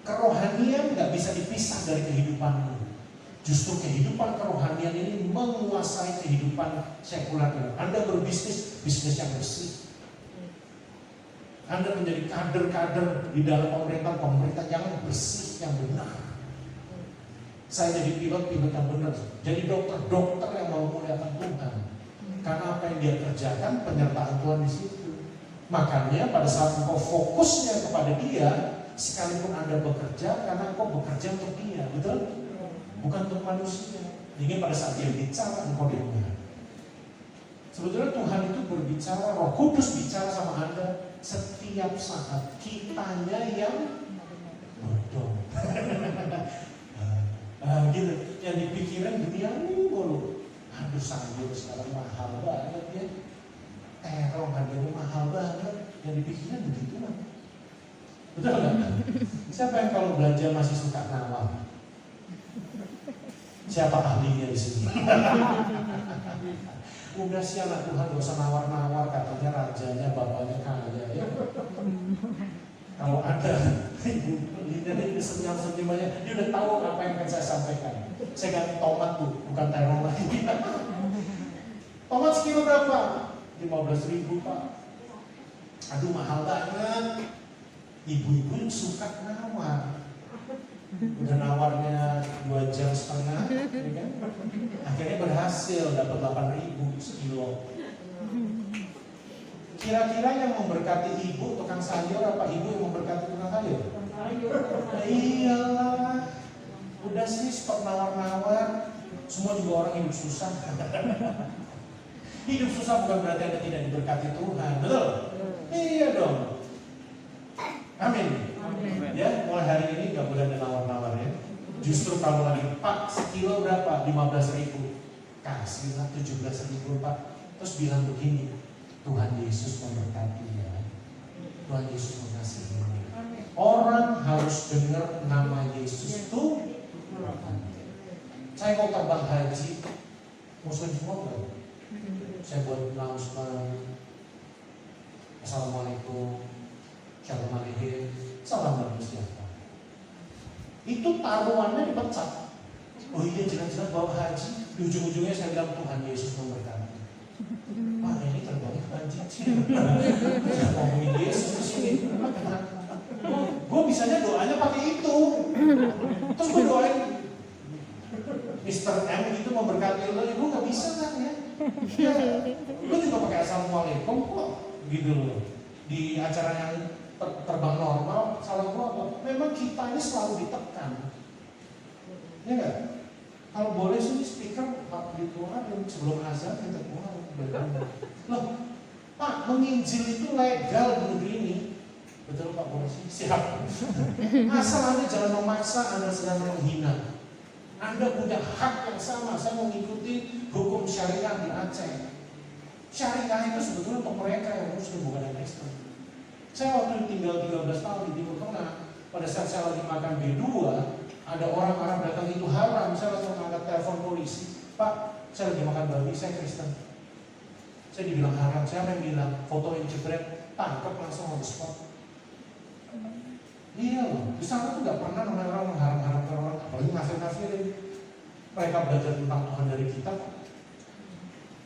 Kerohanian nggak bisa dipisah dari kehidupanmu. Justru kehidupan kerohanian ini menguasai kehidupan sekuler. Anda berbisnis, bisnis yang bersih. Anda menjadi kader-kader di dalam pemerintah yang bersih, yang benar. Saya jadi pilot yang benar. Jadi dokter yang mau memuliakan Tuhan. Karena apa yang dia kerjakan, penyertaan Tuhan di situ. Makanya pada saat engkau fokusnya kepada dia, sekalipun Anda bekerja, karena engkau bekerja untuk dia, betul? Bukan untuk manusia. Jadi pada saat dia bicara, engkau dengar. Sebetulnya Tuhan itu berbicara, Roh Kudus bicara sama Anda setiap saat. Kitanya yang bodoh. Gitu. Yang dipikirin dunia mulu. Aduh, sayur sekarang mahal banget ya. Terong harganya mahal banget. Yang dipikirin begitu lah. Betul nggak? Siapa yang kalau belanja masih suka nawar? Siapa ahlinya di sini? Udah sih anak Tuhan gak usah nawar-nawar, katanya rajanya, bapaknya kaya ya. Kalau ada ibu lihat ini senyum-senyum aja, dia udah tahu apa yang akan saya sampaikan. Saya ganti tomat tuh, bukan terong lagi. Tomat sekilo berapa? 15.000 Pak. Aduh mahal banget. Ibu-ibu suka nawar. Udah nawarnya 2,5 jam, ya kan? Akhirnya berhasil dapat 8.000 sekilo. Kira-kira yang memberkati ibu tukang sayur apa ibu yang memberkati tukang sayur? Iyalah. Udah sih stop nawar-nawar. Semua juga orang hidup susah. Hidup susah bukan berarti Anda tidak diberkati Tuhan, betul? Iya dong. Amin. Ya, mulai hari ini nggak boleh ada nawar-nawar ya. Justru kalau lagi Pak sekilo berapa? 15.000. Kasihlah 17.000 Pak. Terus bilang begini, Tuhan Yesus memberkati ya. Tuhan Yesus mengasihi. Orang harus dengar nama Yesus itu. Saya mau terbang haji, Muslim semua bukan? Saya buat announcement, Assalamualaikum, Shalom Aleichem, salam dan sejahtera. Itu taruhannya dipecat. Oh iya, jelas-jelas bawa haji. Di ujung-ujungnya saya bilang Tuhan Yesus memberkati. Wah ini terbangnya haji sih. Saya ngomongin Yesus di sini. Gue bisanya doanya pakai itu. Terus gue doain Mr. M itu memberkati lo, gue nggak bisa kan ya? Gue juga pakai Assalamualaikum kok, gitu loh. Di acara yang terbang normal, salah gue apa? Memang kita ini selalu ditekan, ya nggak? Kalau boleh sih speaker dikeluarin sebelum azan kita keluar. Loh, Pak, menginjil itu legal di negeri ini, betul Pak Polisi? Siap. Asal Anda jangan memaksa, Anda sedang menghina. Anda punya hak yang sama. Saya mengikuti hukum syariah di Aceh. Syariah itu sebetulnya untuk mereka yang Muslim, bukan yang Kristen. Saya waktu tinggal 13 tahun di Timur Tengah. Pada saat saya lagi makan B2, ada orang Arab datang, itu haram. Saya langsung angkat telepon polisi. Pak, saya lagi makan babi, saya Kristen. Saya dibilang haram. Saya yang bilang, fotoin jebret, tangkap langsung on the spot. Iya loh, di sana tuh gak pernah namanya orang mengharam-haramkan orang, apalagi nafir-nafirin. Mereka belajar tentang Tuhan dari kita.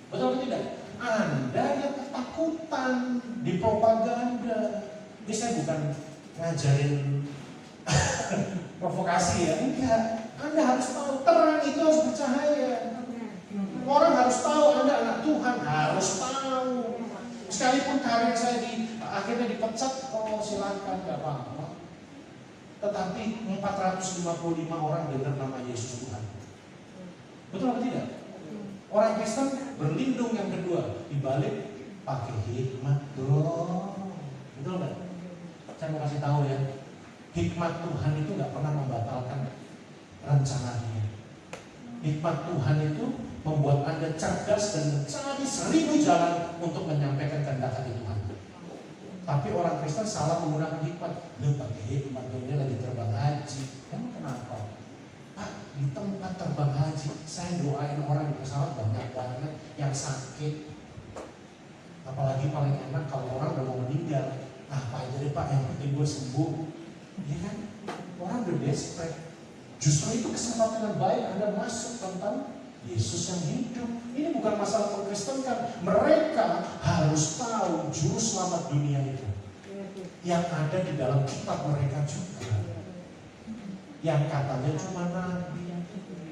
Betul atau tidak? Anda yang ketakutan di propaganda. Ini saya bukan ngajarin provokasi ya, enggak. Anda harus tahu, terang itu harus bercahaya. Orang harus tahu Anda anak Tuhan, harus tahu. Sekalipun karir saya akhirnya dipecat, oh silakan, gak apa-apa. Tetapi 455 orang dengar nama Yesus Tuhan. Betul atau tidak? Orang Kristen berlindung yang kedua, dibalik pakai hikmat dong. Betul nggak? Saya mau kasih tahu ya, hikmat Tuhan itu nggak pernah membatalkan rencana Dia. Hikmat Tuhan itu membuat Anda cerdas dan mencari 1000 jalan untuk menyampaikan kehendak hati Tuhan. Tapi orang Kristen salah menggunakan hikmat. Lu pakai hikmat, ini lagi terbang haji. Emang kenapa? Pak, di tempat terbang haji, saya doain orang di pesawat banyak banget yang sakit. Apalagi paling enak kalau orang udah mau meninggal. Apa aja deh Pak, yang penting gue sembuh. Ya kan? Orang udah desperate. Justru itu kesempatan yang baik Anda masuk tentang Yesus yang hidup. Ini bukan masalah mengkristenkan. Mereka harus tahu juru selamat dunia itu yang ada di dalam kitab mereka juga. Yang katanya cuma nabi,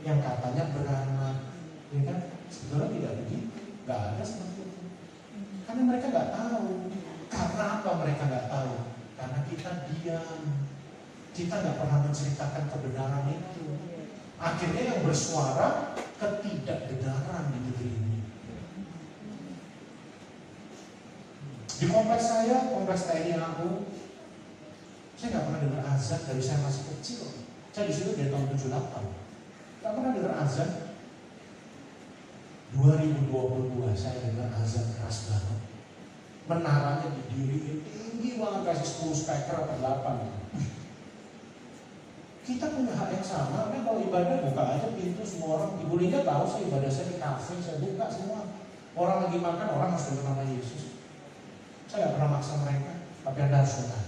yang katanya beranak, ya kan? Sebetulnya tidak begitu. Gak ada seperti itu. Karena mereka gak tahu. Karena apa mereka gak tahu? Karena kita diam. Kita gak pernah menceritakan kebenaran itu. Akhirnya yang bersuara ketidakbenaran di negeri ini. Di kompleks saya, kompleks TNI aku, saya nggak pernah dengar azan dari saya masih kecil. Saya di situ dari tahun 78, nggak pernah dengar azan. 2022 saya dengar azan keras banget. Menaranya didiriin tinggi banget, kasih 10 speaker atau 8. Kita punya hak yang sama, kan kalau ibadah buka aja pintu semua orang. Ibu Liga tahu saya ibadah saya di kafe, saya buka semua. Orang lagi makan, orang harus dengar nama Yesus. Saya nggak pernah maksa mereka, tapi Anda harus dengar.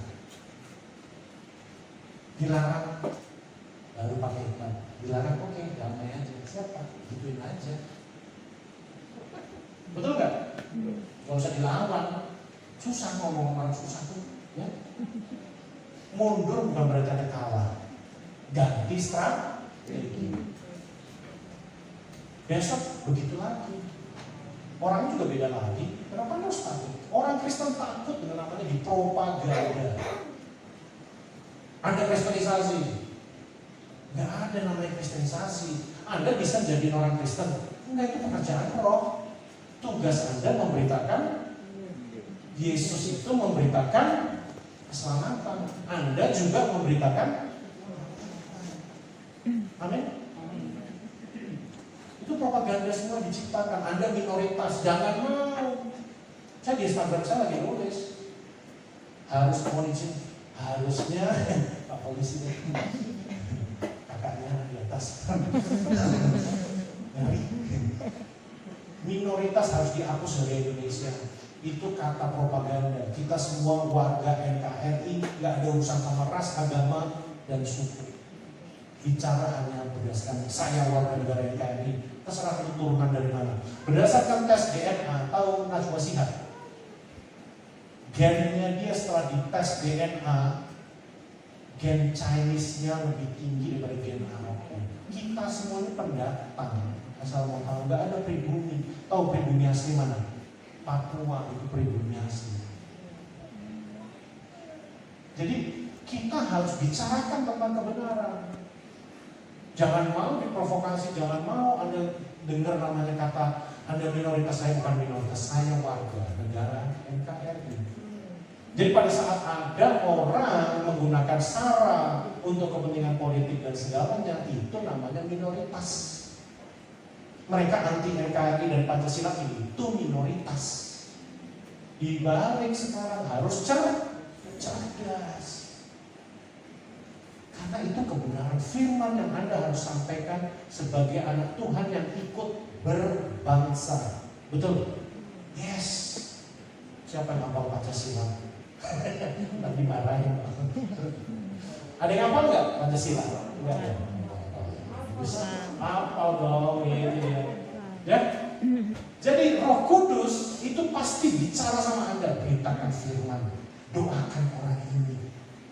Dilarang, baru pakai hikmat. Dilarang, oke, damai aja. Siapa? Gituin aja. Betul nggak? Gak usah dilawan. Susah ngomong orang susah tuh, ya. Mundur bukan berarti Anda kalah. Ganti strategi. Besok begitu lagi. Orangnya juga beda lagi. Kenapa harus takut? Orang Kristen takut dengan namanya dipropaganda. Ada kristenisasi. Nggak ada namanya kristenisasi. Anda bisa jadi orang Kristen. Enggak, itu pekerjaan roh. Tugas Anda memberitakan Yesus itu memberitakan keselamatan. Anda juga memberitakan. Amin. Itu propaganda semua diciptakan. Anda minoritas, jangan mau. Saya di Instagram saya lagi nulis harus mohon izin, harusnya Pak Polisi kakaknya di atas. Minoritas harus dihapus dari Indonesia. Itu kata propaganda. Kita semua warga NKRI, nggak ada urusan sama ras, agama, dan suku. Bicara hanya berdasarkan saya warga negara NKRI, terserah itu turunan dari mana. Berdasarkan tes DNA atau Najwa Shihab, gennya dia setelah dites DNA, gen Chinese-nya lebih tinggi daripada gen Arab. Kita semuanya pendatang, asal mau tahu, nggak ada pribumi. Tahu pribumi asli mana? Papua itu pribumi asli. Jadi kita harus bicarakan tentang kebenaran. Jangan mau diprovokasi, jangan mau Anda dengar namanya kata Anda minoritas, saya bukan minoritas, saya warga negara NKRI. Jadi pada saat ada orang menggunakan SARA untuk kepentingan politik dan segalanya, itu namanya minoritas. Mereka anti NKRI dan Pancasila itu minoritas. Dibalik sekarang harus cerdas. Karena itu kebenaran firman yang Anda harus sampaikan sebagai anak Tuhan yang ikut berbangsa. Betul? Yes. Siapa yang hafal Pancasila? Nanti marahin. Ada yang hafal nggak Pancasila? Enggak ya? Hafal dong gitu ya. Ya? Jadi Roh Kudus itu pasti bicara sama Anda. Beritakan firman. Doakan orang ini.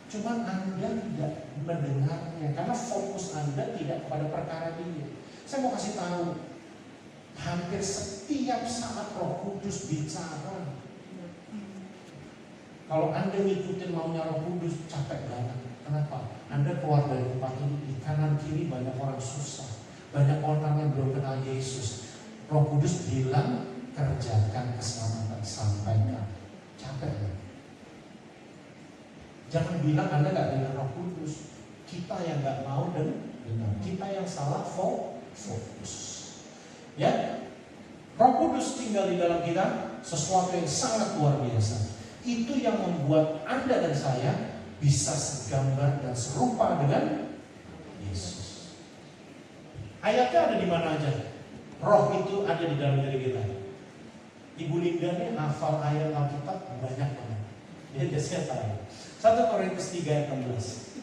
Cuman Anda tidak mendengarnya karena fokus Anda tidak kepada perkara ini. Saya mau kasih tahu, hampir setiap saat Roh Kudus bicara. Kalau Anda ngikutin maunya Roh Kudus, capek banget. Kenapa? Anda keluar dari tempat ini, di kanan kiri banyak orang susah, banyak orang yang belum kenal Yesus. Roh Kudus bilang, kerjakan keselamatan, sampaikan. Capek banget. Jangan bilang Anda nggak dengar Roh Kudus. Kita yang nggak mau dan dengar. Kita yang salah fokus. Ya, Roh Kudus tinggal di dalam kita, sesuatu yang sangat luar biasa. Itu yang membuat Anda dan saya bisa segambar dan serupa dengan Yesus. Ayatnya ada di mana aja? Roh itu ada di dalam diri kita. Ibu Linda nih hafal ayat Alkitab banyak banget. Dia biasanya tahu. 1 Korintus 3 ayat 16.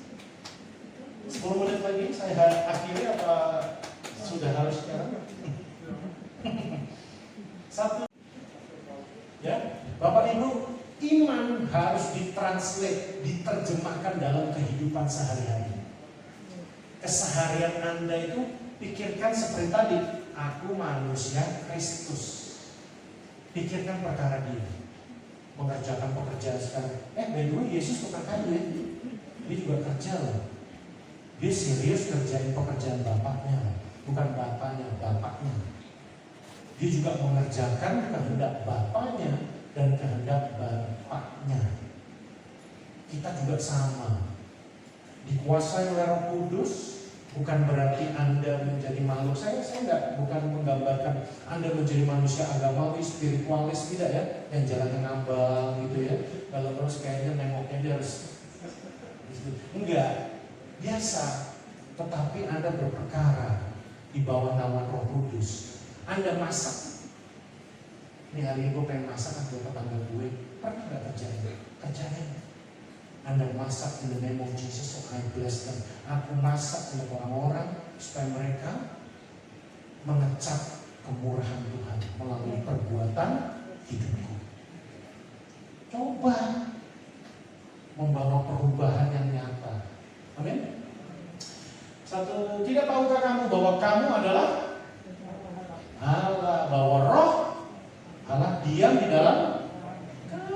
10 menit lagi saya akhiri apa sudah harus sekarang? Satu. Ya, Bapak Ibu, iman harus ditranslate, diterjemahkan dalam kehidupan sehari-hari. Keseharian Anda itu pikirkan seperti tadi, aku manusia Kristus. Pikirkan perkara dia, mengerjakan pekerjaan sekarang. By the way, Yesus bukan kayu ya, dia juga kerja loh. Dia serius kerjain pekerjaan bapaknya, bukan bapaknya, bapaknya. Dia juga mengerjakan kehendak bapaknya dan kehendak bapaknya. Kita juga sama, dikuasai oleh Roh Kudus. Bukan berarti Anda menjadi makhluk. Saya bukan menggambarkan Anda menjadi manusia agamawi, spiritualis, tidak ya, yang jalannya ngambang gitu ya. Kalau terus kayaknya nengoknya dia harus enggak, biasa. Tetapi Anda berperkara di bawah naungan Roh Kudus. Anda masak. Ini hari ini gue pengen masak buat tetangga gue. Pernah nggak kerjain? Kerjain. Anda masak in the name of Jesus, so I bless them. Aku masak untuk orang-orang supaya mereka mengecap kemurahan Tuhan melalui perbuatan hidupku. Coba membawa perubahan yang nyata. Amin. Satu, tidak tahukah kamu bahwa kamu adalah Allah, bahwa Roh Allah diam di dalam kamu.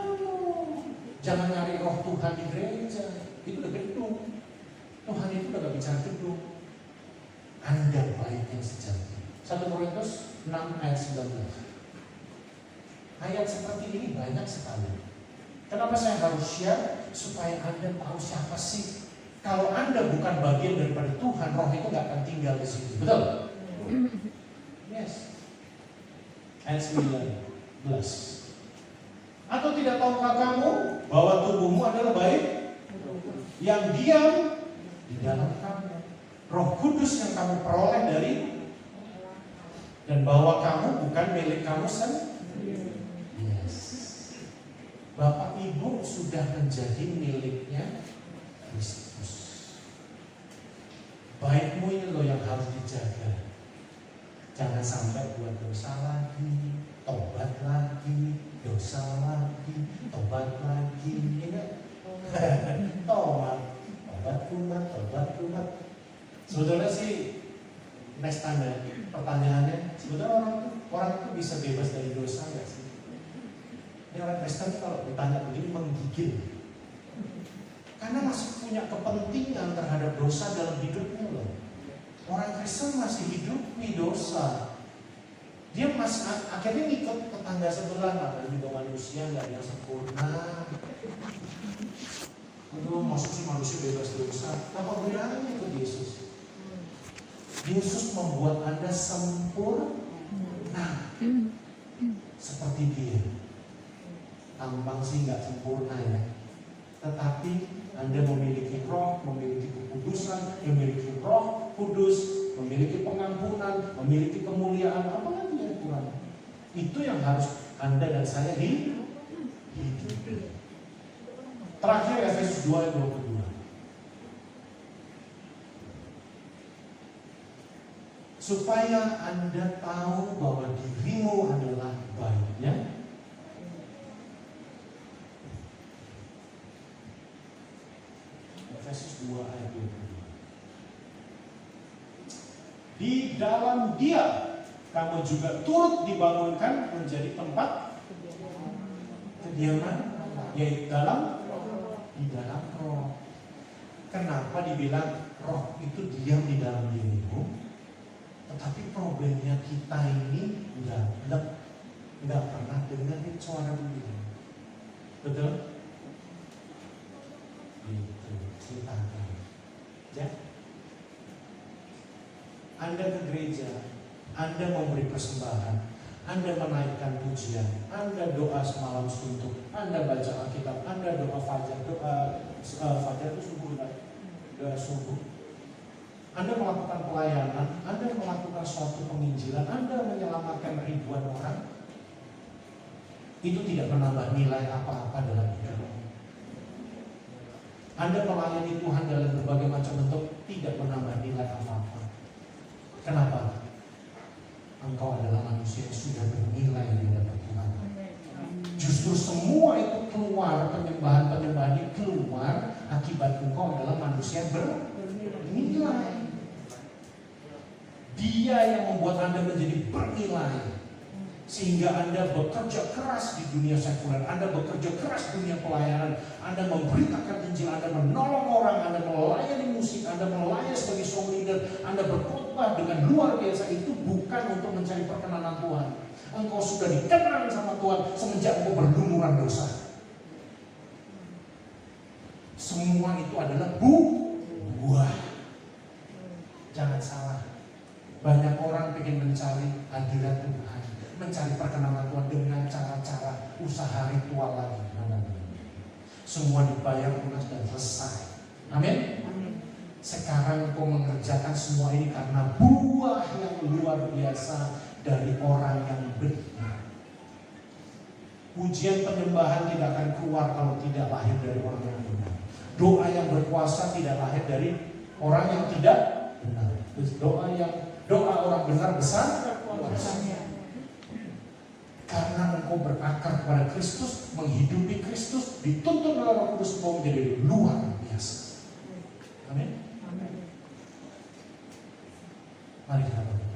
Jangan nyari roh Tuhan di gereja, itu udah gedung. Tuhan itu udah gak bicara gedung. Anda baik yang sejati. 1 Korintus 6 ayat 19. Ayat seperti ini banyak sekali. Kenapa saya harus share? Supaya Anda tahu siapa sih. Kalau Anda bukan bagian daripada Tuhan, roh itu gak akan tinggal di situ. Betul? Yes. Ayat 19. Atau tidak tahukah kamu bahwa tubuhmu adalah baik yang diam di dalam kamu, Roh Kudus yang kamu peroleh dari, dan bahwa kamu bukan milik kamu sendiri. Yes. Bapak Ibu sudah menjadi miliknya Kristus. Baikmu ini loh yang harus dijaga. Jangan sampai buat dosa lagi, tobat lagi, dosa lagi, tobat lagi, ingat? Tobat kumat. Sebetulnya sih next time ya, pertanyaannya, sebetulnya orang itu bisa bebas dari dosa nggak sih? Ini orang Kristen kalau ditanya begini menggigil, karena masih punya kepentingan terhadap dosa dalam hidupnya loh. Orang Kristen masih hidup di dosa. Dia masih akhirnya ngikut tetangga sebelah, namanya juga manusia nggak yang sempurna. Aduh, maksud sih manusia bebas dosa. Apa gunanya ikut Yesus? Yesus membuat Anda sempurna seperti Dia. Tampang sih nggak sempurna ya, tetapi Anda memiliki roh, memiliki kekudusan, memiliki Roh Kudus, memiliki pengampunan, memiliki kemuliaan. Apa lagi yang kurang? Itu yang harus Anda dan saya hidup. Terakhir Efesus 2 ayat 22. Supaya Anda tahu bahwa dirimu adalah baiknya Efesus 2 ayat 22. Di dalam Dia kamu juga turut dibangunkan menjadi tempat kediaman, yaitu di dalam roh. Kenapa dibilang roh itu diam di dalam dirimu? Tetapi problemnya kita ini nggak pernah dengar suara begini. Betul? ditangkap. Ya. Anda ke gereja, Anda memberi persembahan, Anda menaikkan pujian, Anda doa semalam suntuk, Anda baca Alkitab, Anda doa fajar, fajar itu subuh, doa subuh. Anda melakukan pelayanan, Anda melakukan suatu penginjilan, Anda menyelamatkan ribuan orang. Itu tidak menambah nilai apa-apa dalam hidup. Anda melayani Tuhan dalam berbagai macam bentuk, tidak menambah nilai apa-apa. Kenapa? Engkau adalah manusia yang sudah bernilai di hadapan Tuhan. Justru semua itu keluar, penyembahan-penyembahan itu keluar akibat engkau adalah manusia bernilai. Dia yang membuat Anda menjadi bernilai. Sehingga Anda bekerja keras di dunia sekuler, Anda bekerja keras di dunia pelayanan, Anda memberitakan Injil, Anda menolong orang, Anda melayani musik, Anda melayani sebagai song leader, Anda berkhotbah dengan luar biasa. Itu bukan untuk mencari perkenanan Tuhan. Engkau sudah dikenal sama Tuhan semenjak engkau berlumuran dosa. Semua itu adalah buah. Jangan salah. Banyak orang ingin mencari hadirat Tuhan, mencari perkenanan Tuhan dengan cara-cara usaha ritual lagi. Semua dibayar lunas dan selesai. Amin. Sekarang kau mengerjakan semua ini karena buah yang luar biasa dari orang yang benar. Pujian penyembahan tidak akan keluar kalau tidak lahir dari orang yang benar. Doa yang berkuasa tidak lahir dari orang yang tidak benar. Doa orang benar besar kuasanya. Karena engkau berakar kepada Kristus, menghidupi Kristus, dituntun oleh Roh Kudus, engkau menjadi luar biasa. Amin. Mari kita berdoa.